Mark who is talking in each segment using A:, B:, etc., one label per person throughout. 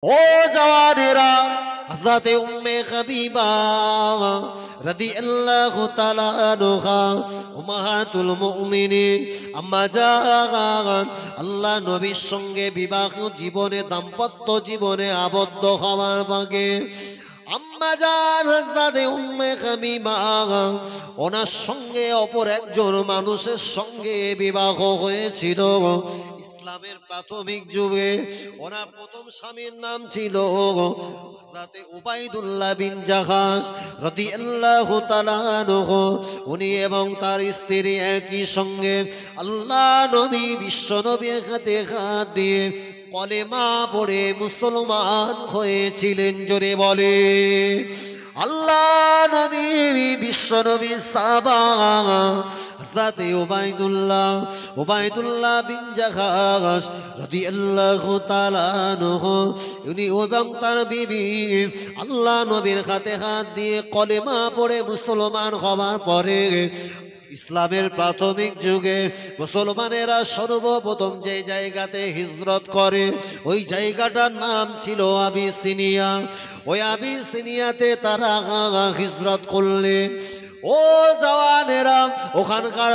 A: ও জওয়ানেরা, হযরতে উম্মে হাবিবা রাদিয়াল্লাহু তাআলা আনহা উম্মাহাতুল মুমিনিন আম্মা জান আল্লাহ নবীর সঙ্গে বিবাহ জীবনে, দাম্পত্য জীবনে আবদ্ধ হওয়ার আগে আম্মা জান হযরতে উম্মে হাবিবা ওনার সঙ্গে অপর একজন মানুষের সঙ্গে বিবাহ হয়েছিল। ইসলামের প্রাথমিক যুগে ওনার প্রথম স্বামীর নাম ছিল হযরতে উবাইদুল্লাহ বিন জাহাশ রাদিয়াল্লাহু তাআলা আনহু। উনি এবং তার স্ত্রী একই সঙ্গে আল্লাহ নবী, বিশ্ব নবীর হাতে হাত দিয়ে কলেমা পড়ে মুসলমান হয়েছিলেন। জোরে বলে আল্লাহ নবী, বিশ্ব নবী সাহাবা হযরতে উবাইদুল্লাহ বিন জাহাশ রাদিয়াল্লাহু তাআলা আনহু, উনি এবং তার বিবি আল্লাহ নবীর হাতে হাত দিয়ে কলেমা পড়ে মুসলমান হওয়ার পরে ইসলামের প্রাথমিক যুগে মুসলমানেরা সর্বপ্রথম যে জায়গাতে হিজরত করে ওই জায়গাটার নাম ছিল আবিসিনিয়া। ওই আবিসিনিয়াতে তারা হিজরত করলেন। ও জওয়ানেরা, ওখানকার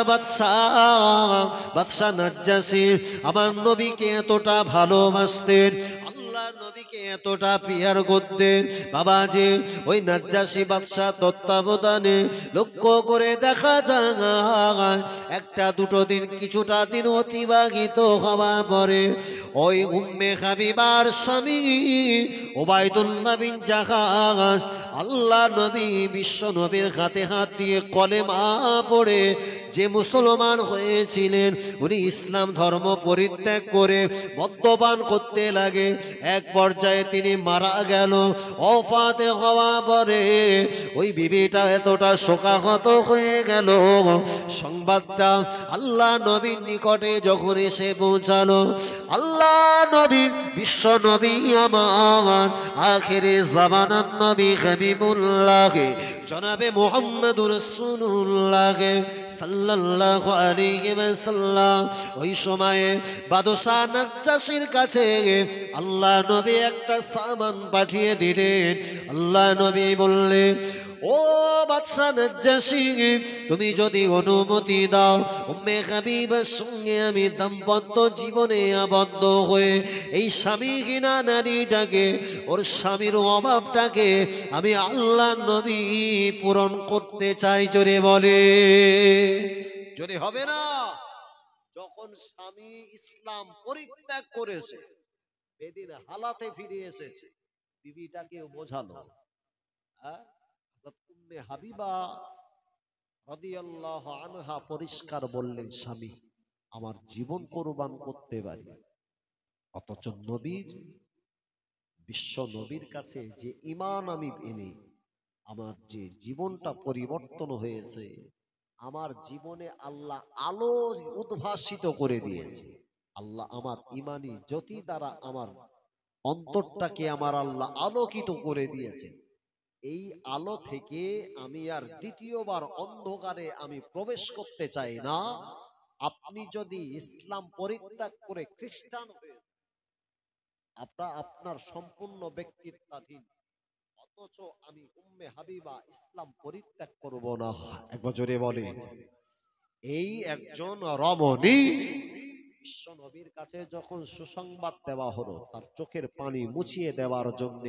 A: বাদশা নাজ্জাশী আমার নবীকে এতটা ভালোবাসতেন, আল্লাহ নবীকে এতটা পিয়ার করতেন। বাবাজি, ওই নাজ্জাশী বাদশা তত্ত্বাবধানে লক্ষ্য করে দেখা যায় একটা দুটো দিন, কিছুটা দিন অতিবাহিত হওয়ার পরে ওই উম্মে হাবিবার স্বামী উবাইদুল্লাহ বিন জাহাশ আল্লাহ নবী, বিশ্ব নবীর হাতে হাত দিয়ে কলেমা পড়ে যে মুসলমান হয়েছিলেন, উনি ইসলাম ধর্ম পরিত্যাগ করে মদ্যপান করতে লাগে। এক পর্যায়ে তিনি মারা গেল। ওফাতে হওয়া পরে ওই বিবিটা এতটা শোকাহত হয়ে গেল। সংবাদটা আল্লাহ নবীর নিকটে যখন এসে পৌঁছালো, আল্লাহ নবী, বিশ্ব নবী আমার আখিরে জামানার নবী হাবিবুল্লাহ জনাবে মুহাম্মদুর রাসূলুল্লাহ সাল্লাল্লাহু আলাইহি ওয়াসাল্লাম ওই সময়ে বাদশা নাজ্জাশীর কাছে আল্লাহ নবী একটা সামান পাঠিয়ে দিলেন। আল্লাহ নবী বললেন, ও বাদশা নাজ্জাশী, তুমি যদি অনুমতি দাও উম্মে হাবিবার সঙ্গে আমি দাম্পত্য জীবনে আবদ্ধ হয়ে এই স্বামীহীনা নারীটাকে, ওর স্বামীর অভাবটাকে আমি আল্লাহ নবী পূরণ করতে চাই। জোরে বলে, জোরে হবে না? যখন স্বামী ইসলাম পরিত্যাগ করেছে, বেদিন হালাতে ফিরে এসেছে, বিবিটাকে বোঝালো। উম্মে হাবিবা রাদিয়াল্লাহু আনহা পরিষ্কার বললেন, স্বামী আমার জীবন কোরবান করতে পারি। অথচ নবীর, বিশ্ব নবীর কাছে যে ঈমান আমি এনে আমার যে জীবনটা পরিবর্তন হয়েছে, আমার জীবনে আল্লাহ আলো উদ্ভাসিত করে দিয়েছে। আল্লাহ আমার ঈমানি জ্যোতি দ্বারা আমার অন্তরটাকে আমার আল্লাহ আলোকিত করে দিয়েছে। এই আলো থেকে আমি আর দ্বিতীয়বার অন্ধকারে আমি প্রবেশ করতে চাই না। আপনি যদি ইসলাম পরিত্যাগ করে খ্রিস্টান হয়ে আপনার সম্পূর্ণ ব্যক্তিত্বাধীন, অথচ আমি উম্মে হাবিবা ইসলাম পরিত্যাগ করব না। একবার জোরে বলেন। এই একজন রমণী বিশ্ব নবীর কাছে যখন সুসংবাদ দেওয়া হলো, তার চোখের পানি মুছিয়ে দেওয়ার জন্য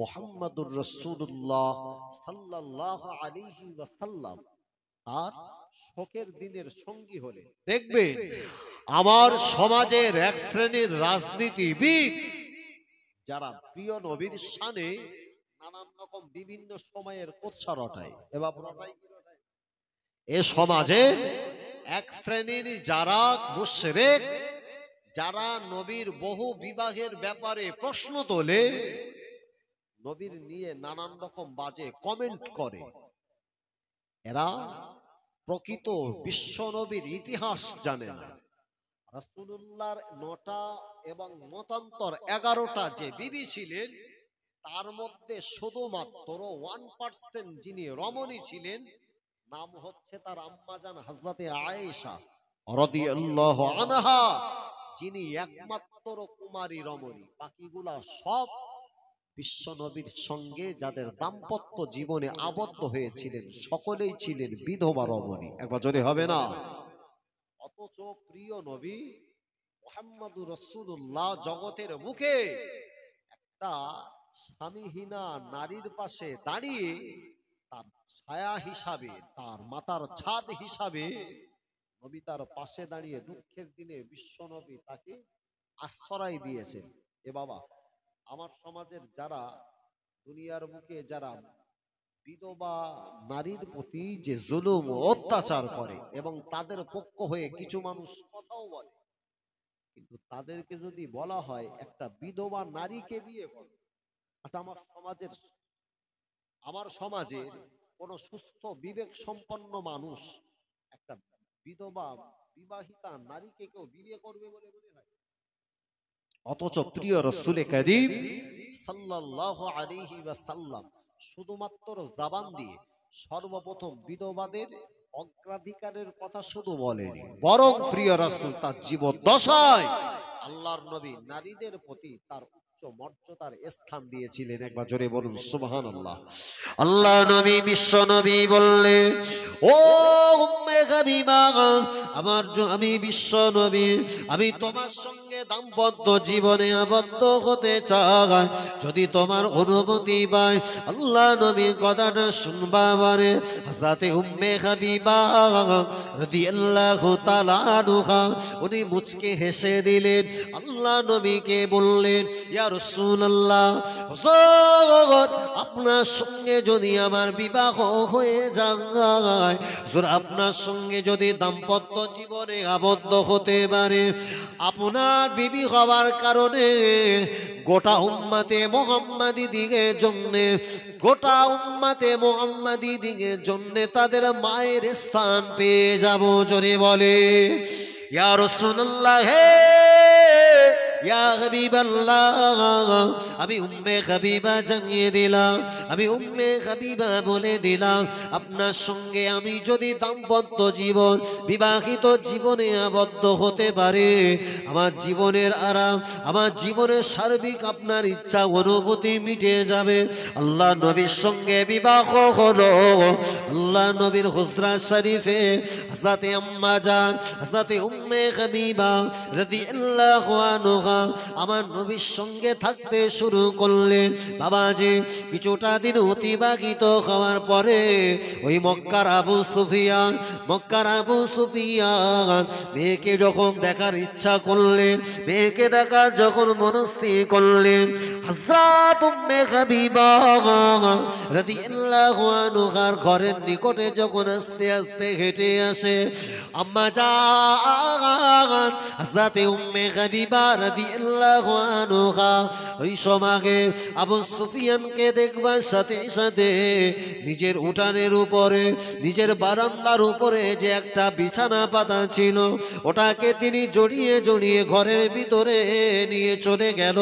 A: মুহাম্মাদুর রাসূলুল্লাহ সাল্লাল্লাহু আলাইহি ওয়াসাল্লাম তার শোকের দিনের সঙ্গী হলে, দেখবেন আমার সমাজের এক শ্রেণীর রাজনীতিবিদ যারা প্রিয় নবীর শানে নানান রকম বিভিন্ন সময়ের কোচ্ছা রটায়, এ সমাজে এক শ্রেণীর যারা মুশরিক, যারা নবীর বহু বিবাহের ব্যাপারে প্রশ্ন তোলে, নবীর নিয়ে নানান রকম বাজে কমেন্ট করে, এরা প্রকৃত বিশ্ব নবীর ইতিহাস জানে না। রাসূলুল্লাহর 9টা এবং মতান্তর 11টা যে বিবি ছিলেন, তার মধ্যে শুধুমাত্র 1% যিনি রমণী ছিলেন, নাম হচ্ছে তার আম্মাজান হযরতে আয়েশা রাদিয়াল্লাহু আনহা, যিনি একমাত্র কুমারী রমণী, বাকিগুলা সব বিশ্ব নবীর সঙ্গে যাদের দাম্পত্য জীবনে আবদ্ধ হয়েছিলেন সকলেই ছিলেন বিধবা রমণী। একবার জোরে হবে না? অথচ প্রিয় নবী মুহাম্মদুর রাসূলুল্লাহ জগতের মুখে একটা স্বামীহীনা নারীর পাশে দাঁড়িয়ে তার ছায়া হিসাবে, তার মাতার ছাদ হিসাবে নবী তার পাশে দাঁড়িয়ে দুঃখের দিনে বিশ্ব নবী তাকে আশ্রয় দিয়েছেন। এ বাবা, আমার সমাজের যারা দুনিয়ার বুকে যারা বিধবা নারীর প্রতি যে জুলুম অত্যাচার করে এবং তাদের পক্ষ হয়ে কিছু মানুষ কথাও বলে, কিন্তু তাদেরকে যদি বলা হয় একটা বিধবা নারীকে বিয়ে করো, আচ্ছা আমার সমাজের কোন সুস্থ বিবেক সম্পন্ন মানুষ একটা বিধবা বিবাহিতা নারীকে কেউ বিয়ে করবে বলে মনে হয়? অথচ প্রিয় রাসূল কারীম সাল্লাল্লাহু আলাইহি ওয়াসাল্লাম শুধুমাত্র জবান দিয়ে সর্বপ্রথম বিধবাদের অগ্রাধিকারের কথা শুধু বলেনি, বরং প্রিয় রাসূল তার জীবদ্দশায় আল্লাহর নবী নারীদের প্রতি তার উচ্চ মর্যাদার স্থান দিয়েছিলেন। একবার জোরে বলুন সুবহানাল্লাহ। আল্লাহ নবী বিশ্ব নবী বললেন, ও উম্মে হাবিবা, আমি বিশ্ব নবী, আমি তোমার সঙ্গে দাম্পত্য জীবনে আবদ্ধ হতে চাই। যদি তোমার অনুমতি পাই আল্লাহ নবীর কথাটা শুনবা পারে। হযরতে উম্মে হাবিবা রাদিয়াল্লাহু তাআলা আনহা উনি মুচকে হেসে দিলেন, আল্লাহ নবীকে বললেন, ইয়া রাসূলুল্লাহ, হুজুর আপনার সঙ্গে যদি আমার বিবাহ হয়ে যায়, হুজুর আপনার সঙ্গে যদি দাম্পত্য জীবনে আবদ্ধ হতে পারে, আপনার বিবি হওয়ার কারণে গোটা উম্মতে মুহাম্মাদি দিগের জন্য, গোটা উম্মতে মুহাম্মাদি দিগের জন্য তাদের মায়ের স্থান পেয়ে যাব। জোরে বলে ইয়া রাসূলুল্লাহ, হে ইয়া হাবিবাল্লাহ, আমি উম্মে হাবিবা জানিয়ে দিলাম, আমি উম্মে হাবিবা বলে দিলাম, আপনার সঙ্গে আমি যদি দাম্পত্য জীবন বিবাহিত জীবনে আবদ্ধ হতে পারে, আমার জীবনের আরাম, আমার জীবনের সার্বিক আপনার ইচ্ছা অনুভূতি মিটে যাবে। আল্লাহ নবীর সঙ্গে বিবাহ হলো। আল্লাহ নবীর হুজরা শরীফে হযরতে আম্মা জান হযরতে উম্মে হাবিবা রাদিয়াল্লাহু আনহা আমার নবীর সঙ্গে থাকতে শুরু করলেন। বাবাজি, কিছুটা দিন অতিবাহিত হওয়ার পরে ওই মক্কার আবু সুফিয়ান মেয়েকে যখন দেখার ইচ্ছা করলেন, মেয়েকে দেখার যখন মনস্থির করলেন, হযরত উম্মে হাবিবা রাদিয়াল্লাহু আনহার ঘরের নিকটে যখন আস্তে আস্তে হেঁটে আসে, আম্মা জান হযরতে উম্মে হাবিবা রাদিয়াল্লাহু আনহা ওই সময়ে আবু সুফিয়ানকে দেখবার সাথে সাথে নিজের উঠানের উপরে, নিজের বারান্দার উপরে যে একটা বিছানা পাতা ছিল, ওটাকে তিনি জড়িয়ে জড়িয়ে ঘরের ভিতরে নিয়ে চলে গেল।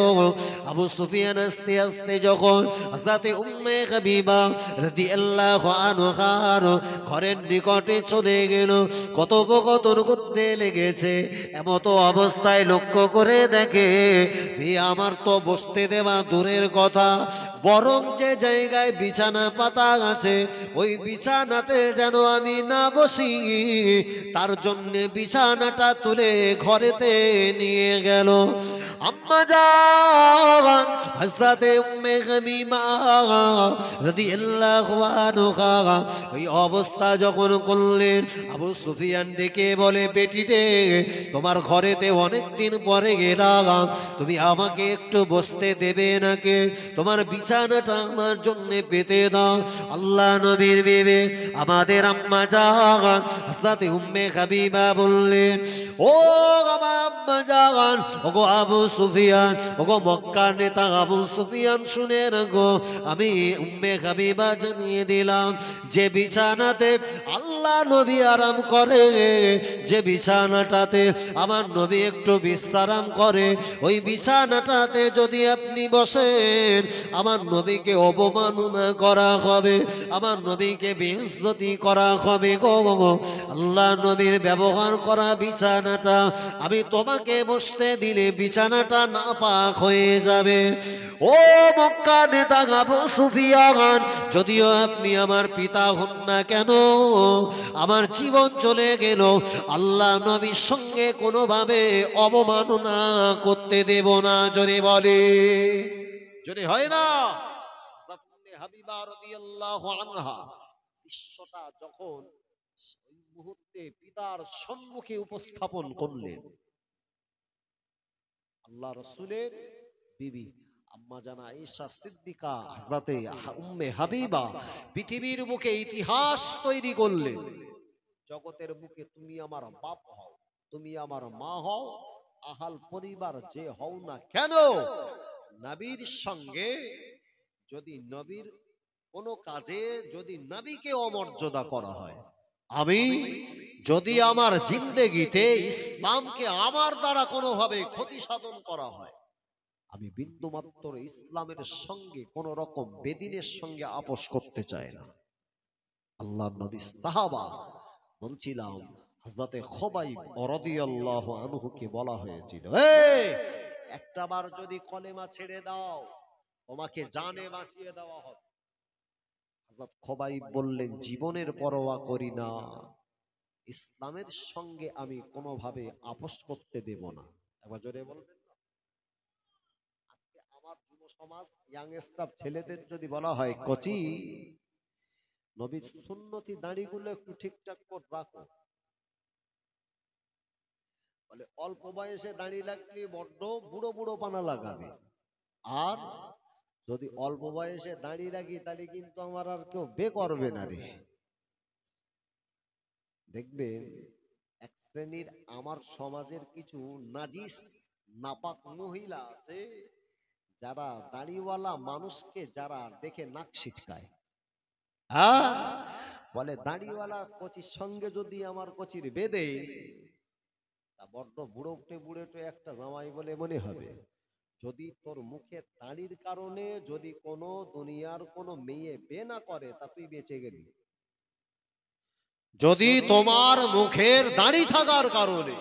A: আবু সুফিয়ান আস্তে আস্তে যখন হযরতে উম্মে হাবিবা রাদিয়াল্লাহু আনহার ঘরের নিকটে চলে গেল, কথোপকথন করতে লেগেছে। এমতো অবস্থায় লক্ষ্য করে দেখে, আমার তো বসতে দেওয়া দূরের কথা, বরং যে জায়গায় বিছানা পাতা আছে ওই বিছানাতে যেন আমি না বসি, তার জন্য বিছানাটা তুলে ঘরেতে নিয়ে গেল। আম্মা জান হযরতে উম্মে হাবিবা রাদিয়াল্লাহু আনহা ওই অবস্থা যখন করলেন, আবু সুফিয়ান ডেকে বলে, বেটি রে, তোমার ঘরেতে অনেক দিন পরে গেলাম, তুমি আমাকে একটু বসতে দেবে নাকি? তোমার বিছানাটা আমার জন্য পেতে দাও। আল্লাহ নবীর বিবি আমাদের আম্মা জান হযরতে উম্মে হাবিবা বললেন, ও আমার আম্মা জান, ওগো আবু সুফিয়ান, ওগো মক্কার নেতা আবু সুফিয়ান, শুনে রাখো, আমি উম্মে হাবিবা জানিয়ে দিলাম যে বিছানাতে আল্লাহ আল্লাহ নবী আরাম করে যে বিছানাটাতে আমার নবী একটু বিশ্রাম করে, ওই বিছানাটাতে যদি আপনি বসেন আমার নবীকে অবমাননা করা হবে, আমার নবীকে বেইজ্জতি করা হবে গো। আল্লাহ নবীর ব্যবহার করা বিছানাটা আমি তোমাকে বসতে দিলে বিছানাটা নাপাক হয়ে যাবে। ও মক্কা নেতা আবু সুফিয়ান, যদিও আপনি আমার পিতা হন না কেন, আমার জীবন চলে গেল, আল্লাহ নবীর সঙ্গে কোনোভাবে অবমাননা করতে দেব না। জোরে বলে, জোরে হয় না? হাবিবা রাদিয়াল্লাহু আনহা দৃশ্যটা যখন ওই মুহূর্তে পিতার সম্মুখে উপস্থাপন করলেন, আল্লাহ রাসূলের বিবি আম্মা জানা আয়েশা সিদ্দিকা হযরতে উম্মে হাবিবা পৃথিবীর বুকে ইতিহাস তৈরি করলেন। জগতের বুকে তুমি আমার বাপ হও, তুমি আমার মা হও, আহাল পরিবার যে হও না কেন, নবীর সঙ্গে যদি নবীর কোন কাজে যদি নবীকে অমর্যাদা করা হয়, আমি যদি আমার জিন্দেগিতে ইসলামকে আমার দ্বারা কোনোভাবে ক্ষতি সাধন করা হয়, আমি বিন্দুমাত্র ইসলামের সঙ্গে কোন রকম বেদিনের সঙ্গে আপোষ করতে চাই না। আল্লাহর নবী সাহাবা বলছিলাম হযরতে খুবাইব রাদিয়াল্লাহু আনহুকে বলা হয়েছিল, একটাবার যদি কলেমা ছেড়ে দাও তোমাকে জানে বাঁচিয়ে দেওয়া হবে। হযরত খুবাইব বললেন, জীবনের পরোয়া করি না, ইসলামের সঙ্গে আমি কোনোভাবে আপোষ করতে দেব না। একবার জোরে বলবেন না? আজকে আমার যুব সমাজ ইয়াংস্টার ছেলেদের যদি বলা হয়, কচি নবীর সুন্নতি দাড়িগুলো একটু ঠিকঠাক করে রাখো, বলে অল্প বয়সে দাড়ি লাগলে বড্ড বুড়ো বুড়ো পানা লাগাবে, আর যদি অল্প বয়সে দাড়ি রাখি তাহলে কিন্তু আমার আর কেউ বে করবে না রে। দেখবেন এক শ্রেণীর আমার সমাজের কিছু নাজিস নাপাক মহিলা আছে, যারা দাড়িওয়ালা মানুষকে যারা দেখে নাক ছিটকায়, বলে দাড়িওয়ালা কচির সঙ্গে যদি আমার কচির বেঁধে তা বড্ড বুড়োটে বুড়োটে একটা জামাই বলে মনে হবে। যদি তোর মুখে দাড়ির কারণে যদি কোনো দুনিয়ার কোনো মেয়ে বে না করে তা তুই বেঁচে গেলি, যদি তোমার মুখের দাড়ি থাকার কারণে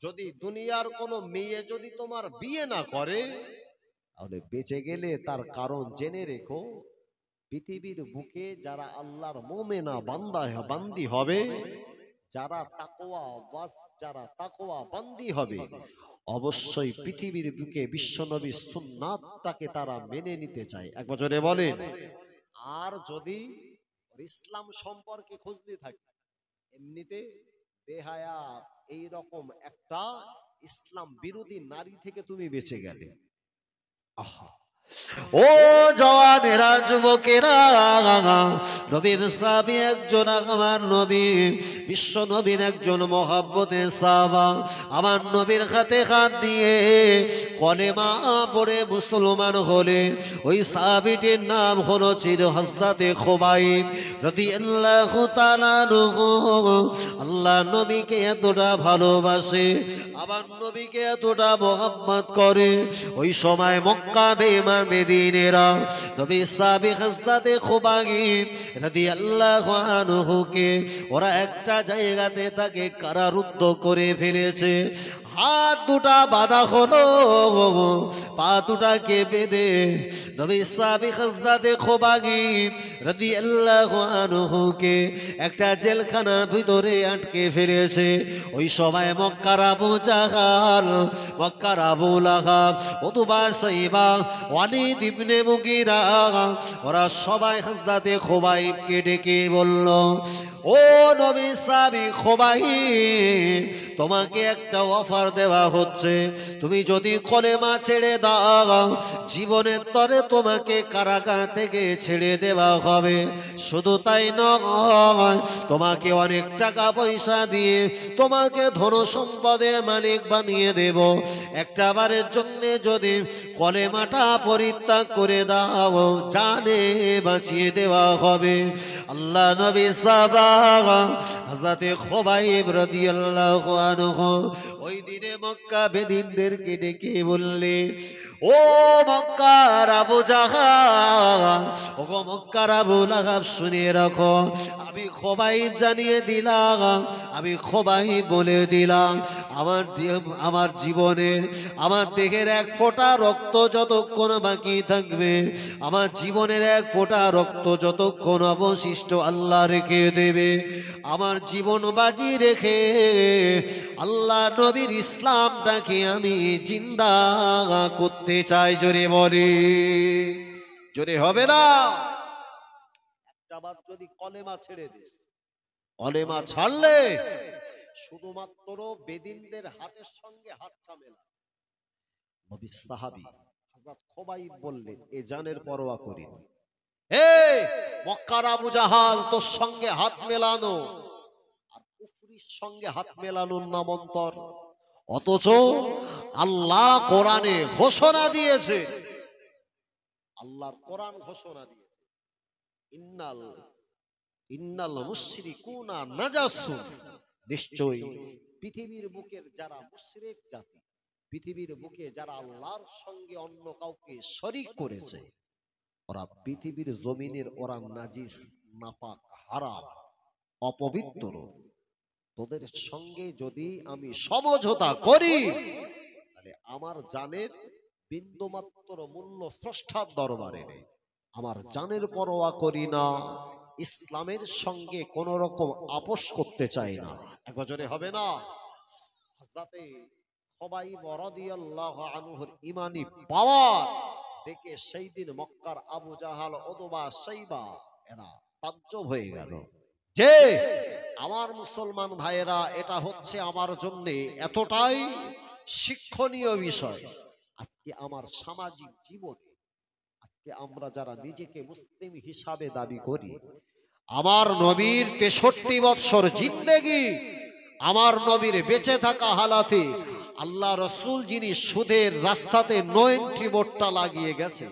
A: যদি দুনিয়ার কোনো মেয়ে যদি তোমার বিয়ে না করে তাহলে বেঁচে গেলে তার কারণ জেনে রেখো, পৃথিবীর বুকে যারা আল্লাহর মুমিনা বান্দি হবে, যারা তাকওয়া বান্দি হবে, অবশ্যই পৃথিবীর বুকে বিশ্বনবীর সুন্নাতটাকে তারা মেনে নিতে চায়। এক বছরে বলেন। আর যদি ইসলাম সম্পর্কে খুঁজতে থাকে, এমনিতে বেহায়া এই রকম একটা ইসলাম বিরোধী নারী থেকে তুমি বেঁচে গেলে। আহা, ও জওয়ানেরা, যুবকেরা, নবীর সাহাবী একজন, আমার নবী বিশ্ব নবীর একজন মহব্বতের সাহাবা, আমার নবীর হাতে হাত দিয়ে কলেমা পড়ে মুসলমান হলেন। ওই সাহাবীটির নাম হলো ছিল হযরতে খুবাইব রাদিয়াল্লাহু তাআলা আনহু। আল্লাহ নবীকে এতটা ভালোবাসে, আমার নবীকে এতটা মহব্বত করে, ওই সময় মক্কা বেঈমান বেদিনেরা নবী সাহাবী হযরতে খুবাইব রাদিয়াল্লাহু আনহুকে ওরা একটা জায়গাতে তাকে কারারুদ্ধ করে ফেলেছে। হাত দুটা বাঁধা হলো, পা দুটাকে বেঁধে নবী সাহাবী হযরতে খুবাইব রাদিয়াল্লাহু আনহুকে একটা জেলখানার ভিতরে আটকে ফেলেছে। ওই সময় মক্কার আবু জাহাল, মক্কার আবু লাহাব, উতবা, সাইবা, ওয়ালিদ ইবনে মুগীরা, ওরা সবাই হযরতে খুবাইবকে ডেকে বলল, ও নবী সাহাবী খুবাইব, তোমাকে একটা অফার অফার দেওয়া হচ্ছে, তুমি যদি কলেমা ছেড়ে দাও জীবনের তরে তোমাকে কারাগার থেকে ছেড়ে দেওয়া হবে। শুধু তাই নয়, তোমাকে অনেক টাকা পয়সা দিয়ে তোমাকে ধন সম্পদের মালিক বানিয়ে দেব। একটা বারের জন্য যদি কলেমাটা পরিত্যাগ করে দাও জানে বাঁচিয়ে দেওয়া হবে। আল্লাহ নবী সাহাবা হযরতে খুবাইব রাদিয়াল্লাহু আনহু ওই দিনে মক্কা বেদিনদেরকে ডেকে বললে, ও মক্কার আবু জাহাল, ও মক্কার আবু লাহাব, শুনে রাখো, আমি খুবাইব জানিয়ে দিলাম, আমি খুবাইব বলে দিলাম, আমার জীবনের আমার দেহের এক ফোঁটা রক্ত যতক্ষণ বাকি থাকবে, আমার জীবনের এক ফোঁটা রক্ত যতক্ষণ অবশিষ্ট আল্লাহ রেখে দেবে, আমার জীবন বাজি রেখে আল্লাহ নবীর ইসলামটাকে আমি জিন্দা করতে চাই। জোরে বলে, জোরে হবে না? একটাবার যদি কলেমা ছেড়ে দিস, কলেমা ছাড়লে শুধুমাত্র বেদিনদের হাতের সঙ্গে হাতটা মেলা। নবী সাহাবী হযরত খুবাইব বললেন, এ জানের পরোয়া করি না, হে মক্কার আবু জাহাল, তোর সঙ্গে হাত মেলানো আর কুফরির সঙ্গে হাত মেলানোর নাম অন্তর। অথচ আল্লাহ কোরআনে ঘোষণা দিয়েছে, আল্লাহর কোরআন ঘোষণা দিয়েছে, ইন্নাল মুশরিকুনা নাজাসুন, নিশ্চয়ই পৃথিবীর বুকের যারা মুশরিক জাতি, পৃথিবীর বুকে যারা আল্লাহর সঙ্গে অন্য কাউকে শরীক করেছে, ওরা পৃথিবীর জমিনের, ওরা নাজিস, নাপাক, হারাম, অপবিত্র। তোদের সঙ্গে যদি আমি সমঝোতা করি তাহলে আমার জানের বিন্দুমাত্র মূল্য স্রষ্টার দরবারে নেই। আমার জানের পরোয়া করি না, ইসলামের সঙ্গে কোন রকম আপোষ করতে চাই না। এক বছরে হবে না? হযরতে খুবাইব রাদিয়াল্লাহু আনহুর ঈমানি পাওয়ার দেখে সেই দিন মক্কার আবু জাহাল, উতবা, শাইবা এরা তাজ্জব হয়ে গেল যে আমার মুসলমান ভাইয়েরা, এটা হচ্ছে আমার জন্য এতটাই শিক্ষণীয় বিষয়। আজকে আমার সামাজিক জীবনে, আজকে আমরা যারা নিজেকে মুসলিম হিসাবে দাবি করি, আমার নবীর 63 বৎসর জিন্দেগি, আমার নবীর বেঁচে থাকা হালাতে আল্লাহ রসুল যিনি সুদের রাস্তাতে নো এন্ট্রি বোর্ডটা লাগিয়ে গেছে,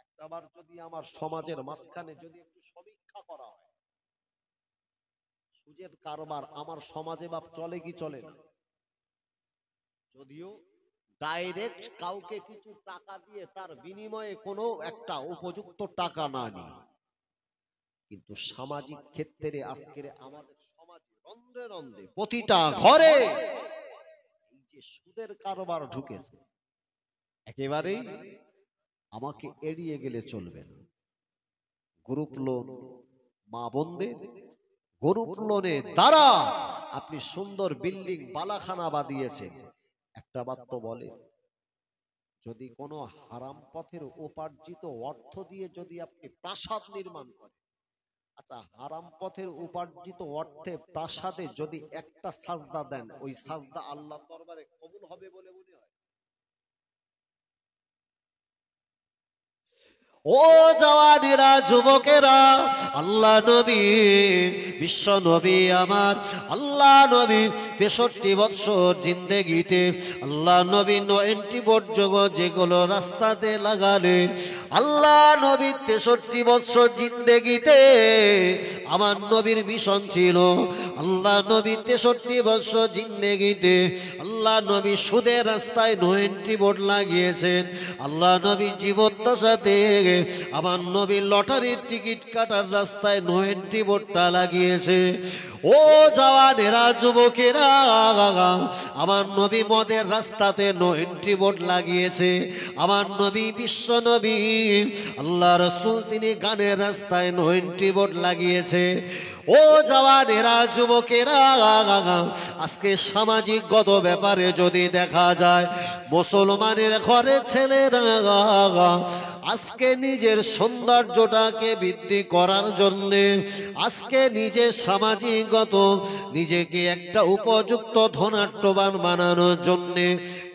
A: একটাবার যদি আমার সমাজের মাঝখানে যদি একটু সমীক্ষা করা হয়, সুদের কারবার আমার সমাজে বাপ চলে কি চলে না? যদিও ডাইরেক্ট কাউকে কিছু টাকা দিয়ে তার বিনিময়ে কোনো একটা উপযুক্ত টাকা না নিয়ে, কিন্তু সামাজিক ক্ষেত্রে আজকের আমাদের সমাজে রন্ধ্রে রন্ধ্রে প্রতিটা ঘরে এই যে সুদের কারবার ঢুকেছে, একেবারেই আমাকে এড়িয়ে গেলে চলবে না। গ্রুপ লোন, মা বোনদের গ্রুপ লোনের দ্বারা আপনি সুন্দর বিল্ডিং, বালাখানা বাঁধিয়েছেন। একটা বাত তো বলে, যদি কোনো হারাম পথের উপার্জিত অর্থ দিয়ে যদি আপনি প্রাসাদ নির্মাণ করেন, আচ্ছা হারাম পথের উপার্জিত অর্থে প্রাসাদে যদি একটা সাজদা দেন, ওই সাজদা আল্লাহর দরবারে কবুল হবে বলে মনে হয়? ও জওয়ানেরা, যুবকেরা, আল্লাহ নবী, বিশ্ব নবী আমার আল্লাহ নবী 63 বৎসর জিন্দেগিতে আল্লাহ নবী নো এন্ট্রি বোর্ড যেগুলো রাস্তাতে লাগালেন, আল্লাহ নবী 63 বৎসর জিন্দেগিতে আমার নবীর মিশন ছিল, আল্লাহ নবী 63 বৎসর জিন্দেগিতে আল্লাহ নবী সুদের রাস্তায় নো এন্ট্রি বোর্ড লাগিয়েছেন। আল্লাহ নবী জীবদ্দশাতে আমার নবী লটারির টিকিট কাটার রাস্তায় নো এন্ট্রি বোর্ডটা লাগিয়েছে। ও জওয়ানেরা, যুবকেরা, আমার নবী মদের রাস্তাতে নো এন্ট্রি বোর্ড লাগিয়েছে। আমার নবী, বিশ্ব নবী আল্লাহ রসুল, তিনি গানের রাস্তায় নো এন্ট্রি বোর্ড লাগিয়েছে। ও ও জওয়ানেরা, যুবকেরা, আজকে সামাজিকগত ব্যাপারে যদি দেখা যায়, মুসলমানের ঘরের ছেলেরা আজকে নিজের সৌন্দর্যটাকে বৃদ্ধি করার জন্যে, আজকে নিজের সামাজিকগত নিজেকে একটা উপযুক্ত ধনাঢ্যবান বানানোর জন্যে,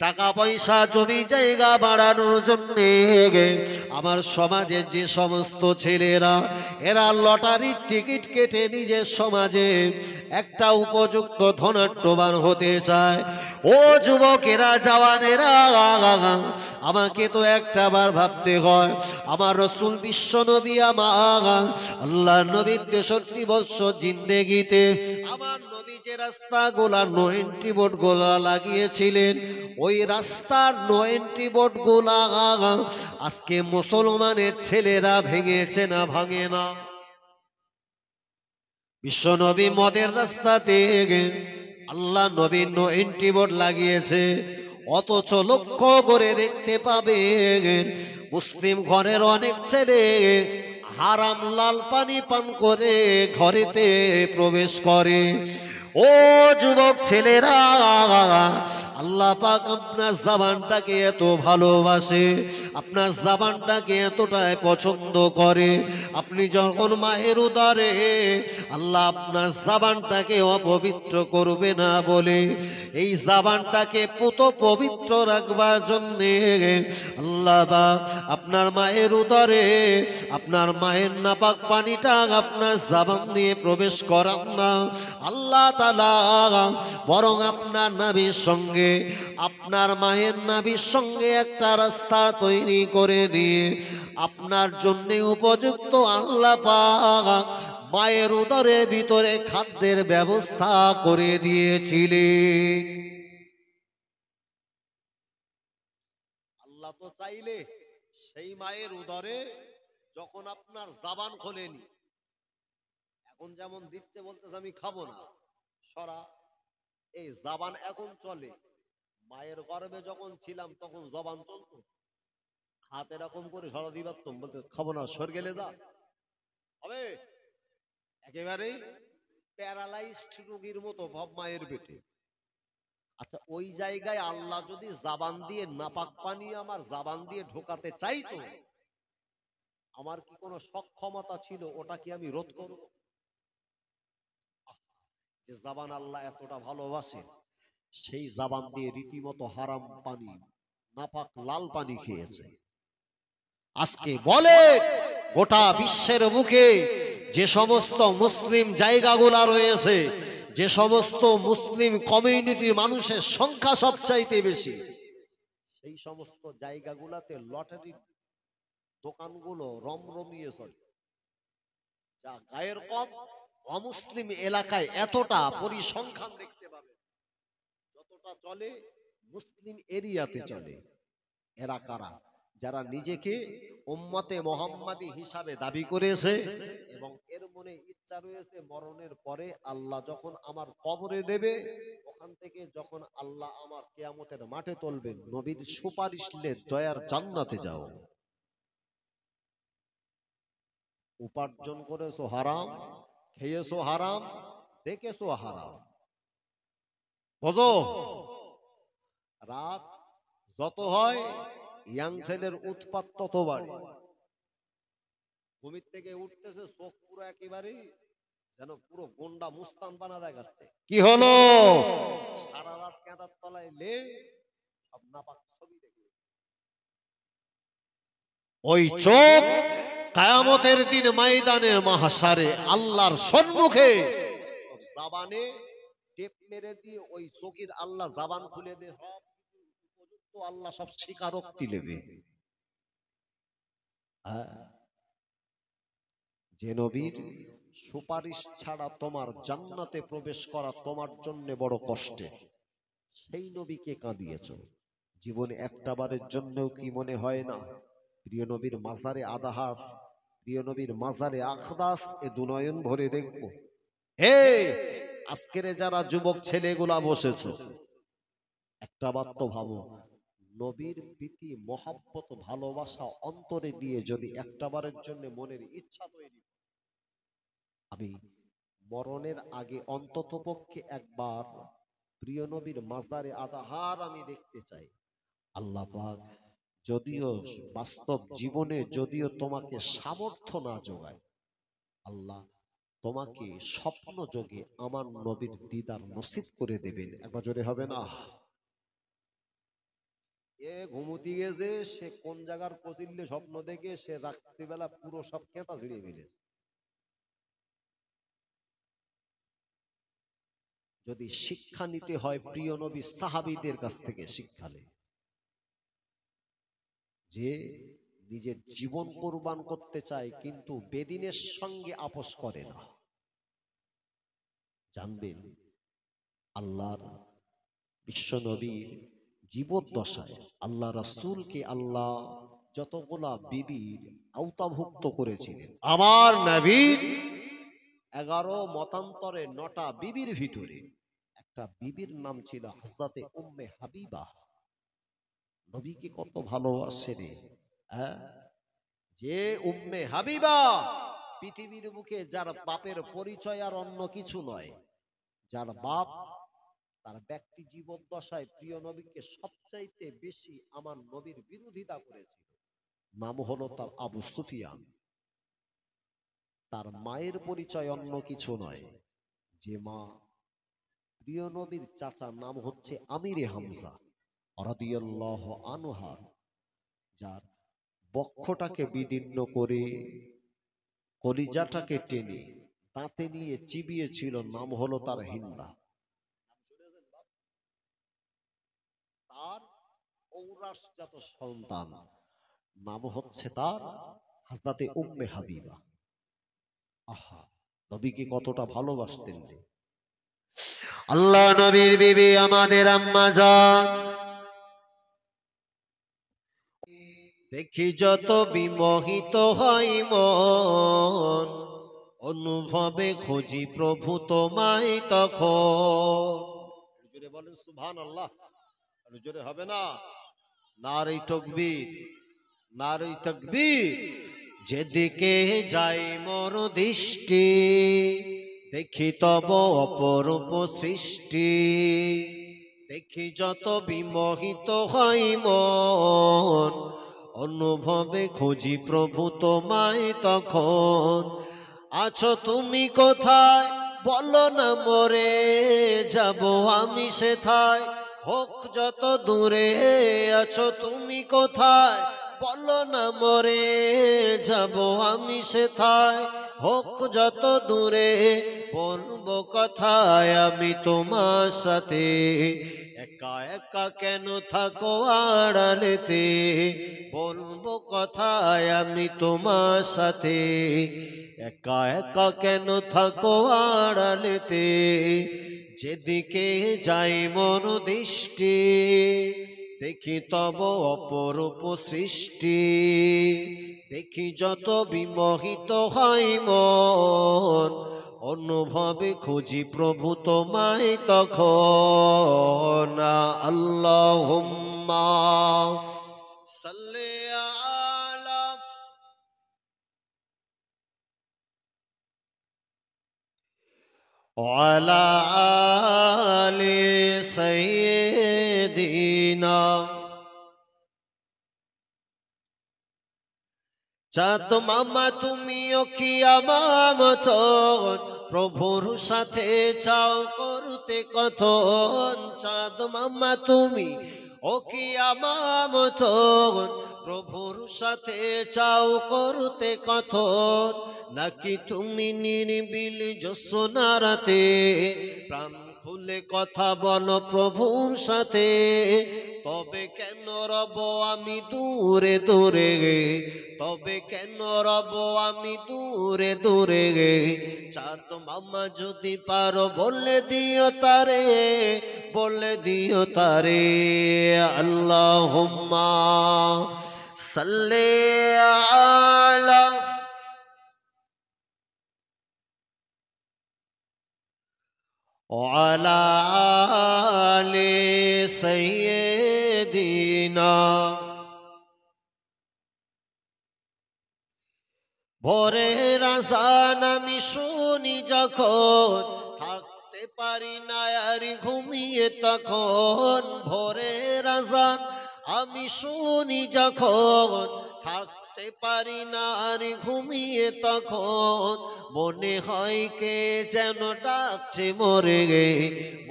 A: টাকা পয়সা জমি জায়গা বাড়ানোর জন্যে আমার সমাজের যে সমস্ত ছেলেরা এরা লটারির টিকিট কেটে নিজের সমাজে একটা উপযুক্ত ধনাঢ্যবান হতে চায়। ও যুবকেরা, জওয়ানেরা, আমাকে তো একটা বার ভাবতে হয়, আমার রাসূল বিশ্ব নবী আমার আল্লাহর নবীর 63 বছর জিন্দেগিতে আমার নবী যে রাস্তাগুলা নো এন্ট্রি বোর্ড গুলা লাগিয়েছিলেন, ওই রাস্তার নো এন্ট্রি বোর্ড গুলা আজকে মুসলমানের ছেলেরা ভেঙেছে না ভাঙে না? বিশ্ব নবী মদের রাস্তাতে আল্লাহ নবী নো এন্ট্রি বোর্ড লাগিয়েছে, অথচ লক্ষ্য করে দেখতে পাবে মুসলিম ঘরের অনেক ছেলে হারাম লাল পানি পান করে ঘরেতে প্রবেশ করে। ও যুবক ছেলেরা, আল্লাহ পাক আপনার জবানটাকে এত ভালোবাসে, আপনার জবানটাকে এতটাই পছন্দ করে, আপনি যখন মায়ের উদরে আল্লাহ আপনার জবানটাকে অপবিত্র করবে না বলে এই জবানটাকে পুত পবিত্র রাখবার জন্যে আল্লাহ পাক আপনার মায়ের উদরে আপনার মায়ের নাপাক পানিটা আপনার জবান দিয়ে প্রবেশ করান না। আল্লাহ তাআলা বরং আপনার নবীর সঙ্গে আপনার মায়ের নবীর সঙ্গে একটা রাস্তা তৈরি করে দিয়ে আপনার জন্য উপযুক্ত আল্লাহ পাক মায়ের উদরের ভিতরে খাদ্যের ব্যবস্থা করে দিয়েছিলেন। আল্লাহ তো চাইলে সেই মায়ের উদরে যখন আপনার জবান খোলেনি, এখন যেমন দিচ্ছে বলতেছে আমি খাবো না, সরা, এই জবান এখন চলে। মায়ের গর্ভে যখন ছিলাম তখন জবান চলতো, হাত এরকম করে সরা দিবার তো বলতে খাবো না, সর গেলে দা হবে, একেবারেই প্যারালাইজড রোগীর মতো ভাব মায়ের পেটে। আচ্ছা, ওই জায়গায় আল্লাহ যদি জাবান দিয়ে নাপাক পানি আমার জাবান দিয়ে ঢোকাতে চাইতো, আমার কি কোনো সক্ষমতা ছিল ওটা কি আমি রোধ করব? যে জাবান আল্লাহ এতটা ভালোবাসে, সেই জাবান দিয়ে রীতিমতো হারাম পানি নাপাক লাল পানি খেয়েছে। আজকে বলে গোটা বিশ্বের মুখে যে সমস্ত মুসলিম জায়গাগুলা রয়েছে, যে সমস্ত মুসলিম কমিউনিটির মানুষের সংখ্যা সবচাইতে বেশি, সেই সমস্ত জায়গাগুলাতে লটারি দোকানগুলো রমরমিয়ে চলে। যা গায়ের কম অমুসলিম এলাকায় এতটা পরিসংখ্যান দেখতে পাবে, যতটা চলে মুসলিম এরিয়াতে চলে। এরা কারা? যারা নিজেকে উম্মতে মুহাম্মাদি হিসাবে দাবি করেছে এবং এর মনে ইচ্ছা রয়েছে মরণের পরে আল্লাহ যখন আমার কবরে দেবে, ওখান থেকে যখন আল্লাহ আমার কিয়ামতের মাঠে তুলবেন, নবীর সুপারিশ নিয়ে দয়ার জান্নাতে যাও। উপার্জন করেছো হারাম, খেয়েছো হারাম, দেখেছো হারাম। বোঝো, রাত যত হয় ইয়াং ছেলের উৎপাত তত বাড়ে। ঘুমির থেকে উঠতেছে, চোখ পুরো একেবারে যেন পুরো গোন্ডা মুস্তান বানা দেখাচ্ছে। কি হলো? সারা রাত কেঁদার তলায় লে সব নাপাক ছবি দেখে। ওই চোখ কিয়ামতের দিন ময়দানের মাহশারে আল্লাহর সম্মুখে জাবানে টেপ মেরে দিয়ে ওই চোখের আল্লাহ জাবান খুলে দে, সব উপযুক্ত আল্লাহ সব স্বীকারোক্তি নেবে। যে নবীর সুপারিশ ছাড়া তোমার জান্নাতে প্রবেশ করা তোমার জন্য বড় কষ্টের, সেই নবীকে কাঁদিয়েছ। জীবনে একটা বারের জন্যও কি মনে হয় না প্রিয় নবীর মাজারে আদাহার, প্রিয় নবীর মাজারে আখদাস এ দুনয়ন ভরে দেখব? হে আজকের যারা যুবক ছেলেগুলা বসেছ, একটা বার তো ভাবো, নবীর প্রীতি মহব্বত ভালোবাসা অন্তরে নিয়ে যদি একটা বারের জন্য মনের ইচ্ছা তৈরি, আমি মরণের আগে অন্ততপক্ষে একবার প্রিয় নবীর মাজারে আদাহার আমি দেখতে চাই। আল্লাহ পাক যদিও বাস্তব জীবনে যদিও তোমাকে সামর্থ্য না যোগায়, আল্লাহ তোমাকে স্বপ্ন যোগে আমার নবীর দিদার নসিব করে দেবেন। একবার জোরে হবে না? এ ঘুমুতি গেছে, সে কোন জায়গার কচিল্লে স্বপ্ন দেখে সে রাত্রিবেলা পুরো সব কেতা ছিঁড়ে ফেলে। যদি শিক্ষা নিতে হয় প্রিয় নবী সাহাবীদের কাছ থেকে শিক্ষা নে, যে নিজের জীবন কোরবান করতে চায় কিন্তু বেদিনের সঙ্গে আপোষ করে না। জানবেন আল্লাহর বিশ্ব নবীর জীবদ্দশায় আল্লাহ রাসূলকে আল্লাহ যতগুলা বিবির আওতাভুক্ত করেছিলেন, আমার নবীর 11 মতান্তরে 9টা বিবির ভিতরে একটা বিবির নাম ছিল হযরতে উম্মে হাবিবা। নবীকে কত ভালোবাসে রে, হ্যাঁ? যে উম্মে হাবিবা পৃথিবীর বুকে যার বাপের পরিচয় আর অন্য কিছু নয়, যার বাপ তার ব্যক্তি জীবদ্দশায় প্রিয় নবীকে সবচাইতে বেশি আমার নবীর বিরোধিতা করেছিল, নাম হলো তার আবু সুফিয়ান। তার মায়ের পরিচয় অন্য কিছু নয়, যে মা প্রিয় নবীর চাচা নাম হচ্ছে আমিরে হামজা রাদিয়াল্লাহু আনহু, যার বক্ষটাকে বিদীর্ণ করে কলিজাটাকে টেনে দাঁতে নিয়ে চিবিয়েছিল, নাম হলো তার হিন্দা। তার ঔরাসজাত সন্তান নাম হচ্ছে তার হযরতে উম্মে হাবিবা। আহা, নবীকে কতটা ভালোবাসতেন রে। আল্লাহ নবীর বিবি আমাদের আম্মা জান, দেখি যত বিমোহিত হয় মন, অনুভবে খুঁজি প্রভু তোমায় তখন। জোরে বলেন সুবহানাল্লাহ। জোরে হবে না? নারে তাকবীর, নারে তাকবীর। যেদিকে যাই মোর দৃষ্টি, দেখি তব অপরূপ সৃষ্টি, দেখি যত বিমোহিত হয় মন, অনুভবে খুঁজি প্রভু তোমায় তখন। আছো তুমি কোথায় বলো না মোরে, যাব আমি সেথায় হোক যত দূরে। আছো তুমি কোথায় বলো না মোরে, যাব আমি সেথায় হোক যত দূরে। বলবো কথায় আমি তোমার সাথে, একা একা কেন থাকো আড়ালেতে। বলবো কথায় আমি তোমার সাথে, একা একা কেন থাকো আড়ালেতে। যেদিকে যাই মন দৃষ্টি, দেখি তব অপরূপ সৃষ্টি, দেখি যত বিমোহিত হয় মন, অনুভবে খুঁজি প্রভু তোমায় তখন। আল্লাহুম্মা সাল্লি আলা ওয়ালা আলি সাইয়্যিদিনা। চাঁদ মামা তুমিও কি আমার মতন, প্রভুর সাথে চাও করতে কথন। চাঁদ মামা তুমি ও কি আমার মতন, প্রভুর সাথে চাও করতে কথন। নাকি তুমি নিরিবিল জ্যোৎস্না রাতে প্রাণ খুলে কথা বলো প্রভুর সাথে। তবে কেন রব আমি দূরে দূরে, তবে কেন রব আমি দূরে দূরে। চাঁদ মামা যদি পারো বলে দিও তারে, বলে দিও তারে। আল্লাহুম্মা সাল্লি আলা ওয়ালা আলি সাইয়্যিদিনা। ভোরের আজান আমি শুনি যখন, থাকতে পারি না আর ঘুমিয়ে তখন। ভোরের আজান আমি শুনি যখন, থাকতে পারি না আর ঘুমিয়ে তখন। মনে হয় কে যেন ডাকছে মোরে গে,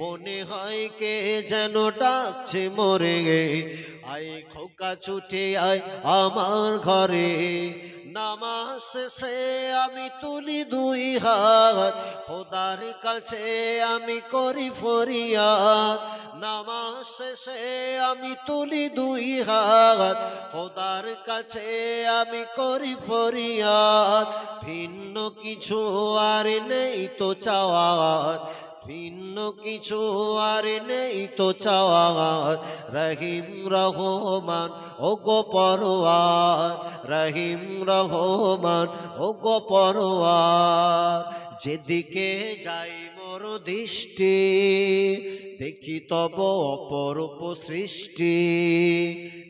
A: মনে হয় কে যেন ডাকছে মোরে গে। আয় খোকা ছুটে আয় আমার ঘরে, নামাজ শেষে আমি তুলি দুই হাত, খোদার কাছে আমি করি ফরিয়াদ। নামাজ শেষে আমি তুলি দুই হাত, খোদার কাছে আমি করি ফরিয়াদ। ভিন্ন কিছু আর নেই তো চাওয়ার, ভিন্ন কিছু আর নেই তো চাওয়ার। রহিম রহমান ও গো পরওয়ার, রহিম রহমান ও গো পরওয়ার। যেদিকে যাই মোর দৃষ্টি, দেখি তব অপরূপ সৃষ্টি।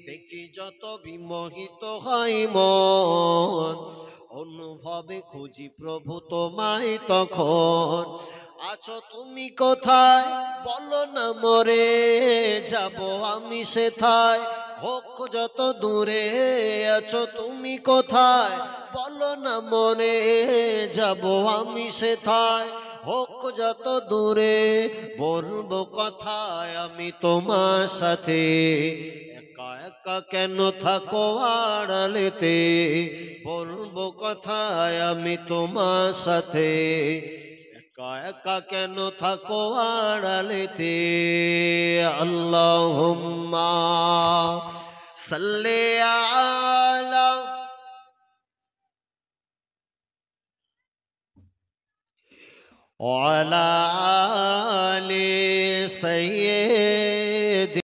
A: দেখি যত বিমোহিত হয় মন, অনুভবে খুঁজি প্রভু তোমায় তখন। আছো তুমি কোথায় বলো না মোরে, যাব আমি সেথায় হোক যত দূরে। আছো তুমি কোথায় বলো না মোরে, যাব আমি সেথায় হোক যত দূরে। বলবো কথায় আমি তোমার সাথে, একা একা কেন থাকো আড়ালেতে। বলবো কথায় আমি তোমার সাথে, একা একা কেন থাকো আড়ালেতে। আল্লাহুম্মা সাল্লি আলা ওয়া আলা আলি সাইয়্যিদ